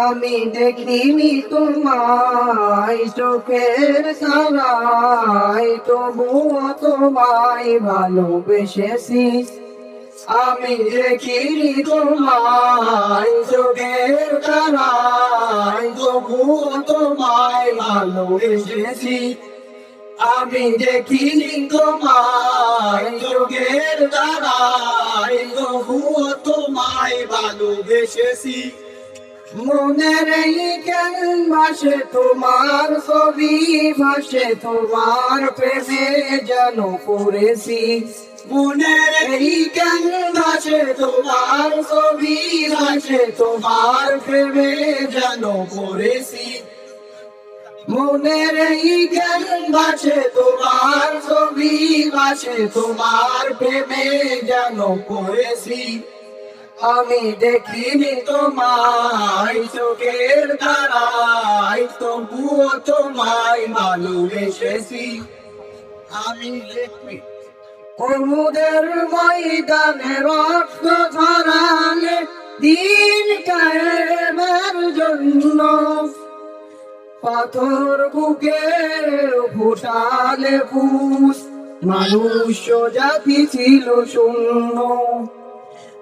আমি দেখিনি তোমায় চোখের সারাই, তবুও তোমায় ভালোবেসেছি। আমি দেখিনি তোমায় চোখের সারাই, তবুও তোমায় ভালোবেসেছি। আমি দেখিনি তোমায় চোখের সারাই, তবুও তোমায় ভালোবেসেছি। মনের এই ক্যানভাসে তোমার ছবি ভাসে, তোমার প্রেমে যেন পড়েছি। মনের এই ক্যানভাসে তোমার ছবি ভাসে, তোমার প্রেমে যেন পড়েছি। মনের এই ক্যানভাসে তোমার ছবি ভাসে, তোমার প্রেমে যেন পড়েছি। আমি দেখিনি তোমায় চোখের তারাই, তবুও তোমায় ভালোবেসেছি। আমি দেখি কুমুদের ময়দানে রক্ত ঝরালে দিন কায়েমের জন্য, পাথর বুকে ফুটালে বুঝ মানুষ জাতি ছিল শূন্য।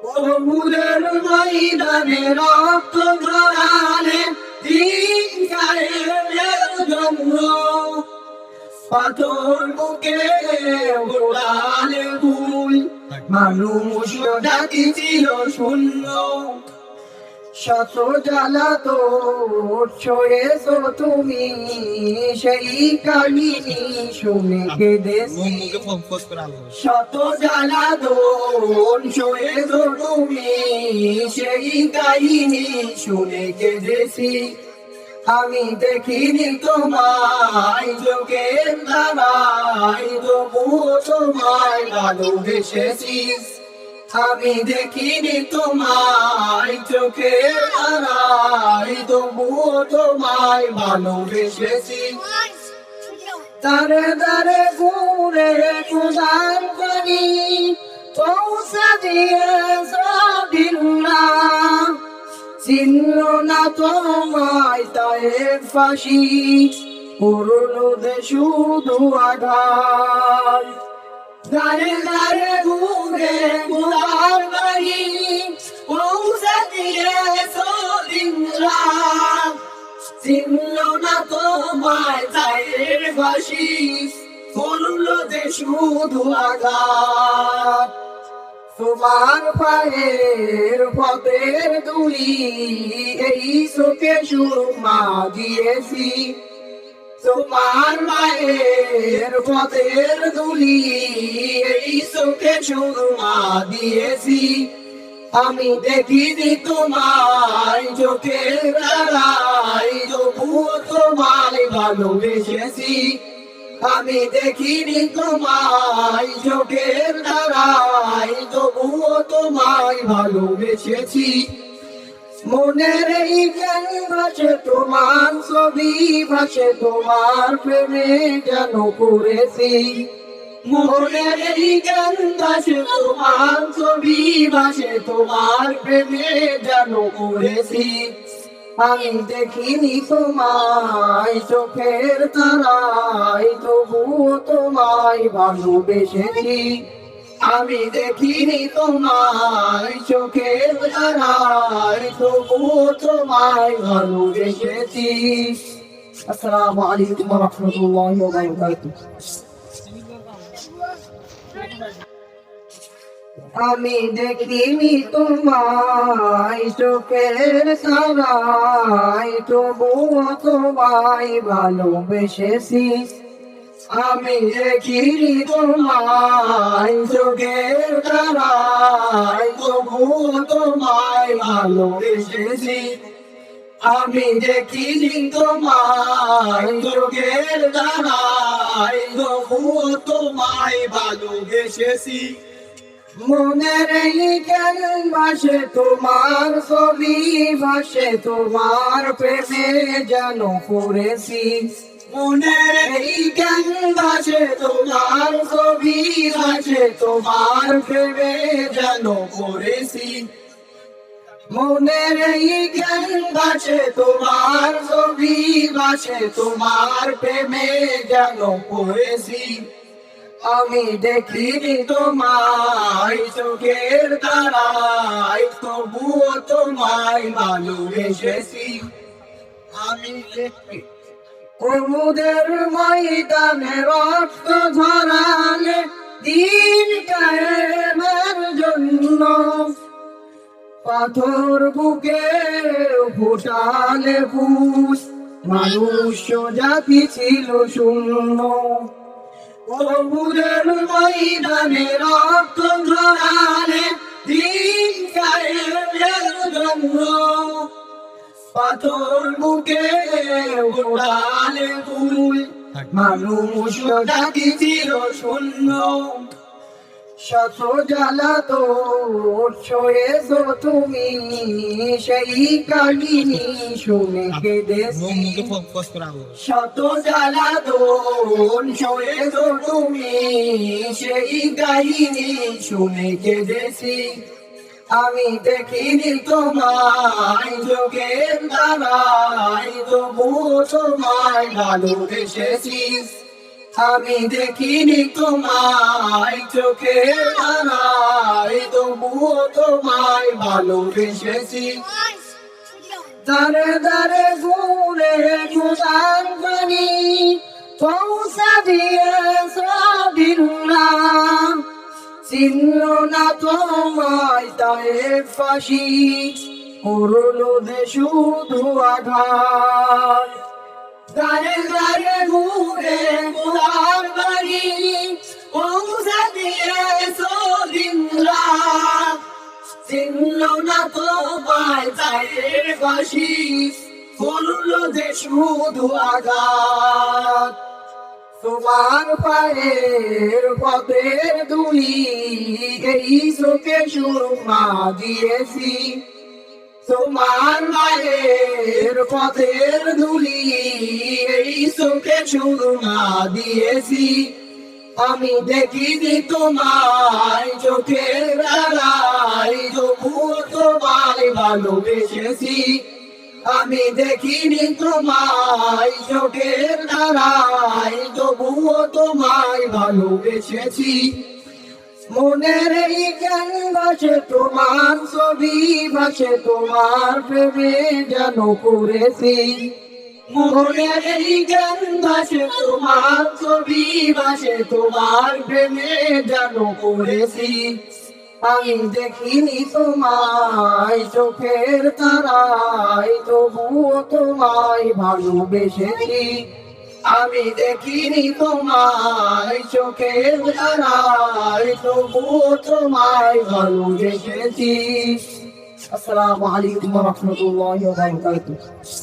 কুমুদের ময়দানে রক্ত ঝরালে দিন কায়েমের জন্য, পাথর বুকে ফুটালে ফুল মানুষ জাতি ছিল শূন্য। শত জ্বালাতন সয়েছো তুমি, সেই কাহিনী শুনে কেঁদেছি। শত জ্বালাতন সয়েছো তুমি, সেই কাহিনী শুনে কেঁদেছি। আমি দেখিনি তোমায় চোখের তারাই, তবুও তোমায় ভালোবেসেছি। আমি দেখিনি তোমায় চোখের তারাই, তবুও তোমায় ভালোবেসেছি। তারে তারে ঘুরে প্রদান করি পৌঁছা দিয়ে দিলাম, চিনল না তোমায় তায়ের ফাঁসি, পুরনো দে শুধু আঘাত। দাঁড়ে দাঁড়ে ঘুরে ঘুরার বাড়ি পৌঁছে দিয়ে দিলাম, চিনল না তোমায় তায়ের ফাঁসি, পুরনো দে শুধু আঘাত। তোমার পায়ের পথের ধুলি এই চোখে সুরমা দিয়েছি। তোমার মায়ের পথের ধুলি এই চোখে সুরমা দিয়েছি। আমি দেখিনি তোমায় চোখের তারাই, তবুও তোমায় ভালোবেসেছি। আমি দেখিনি তোমায় চোখের তারাই, তবুও তোমায় ভালোবেসেছি। মনের এই ক্যানভাসে তোমার ছবি ভাসে, তোমার প্রেমে যেন পড়েছি। মনের এই ক্যানভাসে তোমার ছবি ভাসে, তোমার প্রেমে যেন পড়েছি। আমি দেখিনি তোমায় চোখের তারাই, তবুও তোমায় ভালোবেসেছি। আমি দেখিনি তোমায় চোখের তারাই, তবুও তোমায় ভালোবেসেছি। আসসালামু আলাইকুম ওয়া রাহমাতুল্লাহি ওয়া বারাকাতুহু। আমি দেখিনি তোমায় চোখের সারাই, তবুও তোমায় ভালোবেসেছি। আমি দেখিনি তোমায় চোখের তারাই, তবুও তোমায় ভালোবেসেছি। আমি দেখিনি তোমায় চোখের তারাই, তবুও তোমায় ভালোবেসেছি। মনের এই ক্যানভাসে তোমার ছবি ভাসে, তোমার প্রেমে যেন পড়েছি। মনের এই ক্যানভাসে তোমার ছবি ভাসে, তোমার প্রেমে যেন পড়েছি। মনের এই জ্ঞান বাসে তোমার ছবি বাসে তোমার প্রেমে যেন পড়েছি আমি দেখিনি তোমায় চোখের তারায় তবুও তোমায় ভালোবেসেছি আমি কুমুদের ময়দানে রক্ত ঝরালে দিন কায়েমের জন্য পাথর বুকে ফুটালে ফুস মানুষ জাতি ছিল শূন্য কুমুদের ময়দানে রক্ত ঝরালে দিন কায়েমের জন্য পাথর বুকে ফুটালে ফুল মানুষ জাতি ছিল শূন্য শত জ্বালা তো সয়েছো তুমি সেই কাহিনী শুনে কেঁদেছি শত জ্বালা তো সয়েছো তুমি সেই কাহিনী শুনে কেঁদেছি আমি দেখিনি তোমায় চোখের তারায় তবুও তোমায় ভালোবেসেছি আমি দেখিনি তোমায় চোখের তারায় তবুও তোমায় ভালোবেসেছি দারে দারে ঘুরে খুদার বাণী পৌঁছা দিয়ে দিলাম চিনল না তোমায় তাই ফাঁসি করলো দে শুধু আঘাত দারে দারে ঘুরে খুদার বাণী পৌঁছা দিয়ে দিলাম চিনল না তোমায় তাই ফাঁসি করলো দে শুধু আঘাত তোমার পায়ের পথের ধুলি এই চোখে সুরমা দিয়েছি তোমার পায়ের পথের ধুলি এই চোখে সুরমা দিয়েছি আমি দেখিনি তোমায় চোখের বেলায় তবুও তোমায় ভালোবেসেছি আমি দেখিনি তোমায় চোখের তারায় তবুও তোমায় ভালোবেসেছি মনের এই জ্ঞান বাসে তোমার ছবি বাসে তোমার প্রেমে যেন করেছি মনের এই জ্ঞান বাসে তোমার ছবি বাসে তোমার প্রেমে যেন করেছি আমি দেখিনি তোমায় চোখের তারায় তবুও তোমায় ভালোবেসেছি আমি দেখিনি তোমায় চোখের তারায় তবুও তোমায় ভালোবেসেছি আসসালামু আলাইকুম ওয়া রাহমাতুল্লাহি ওয়া বারাকাতুহু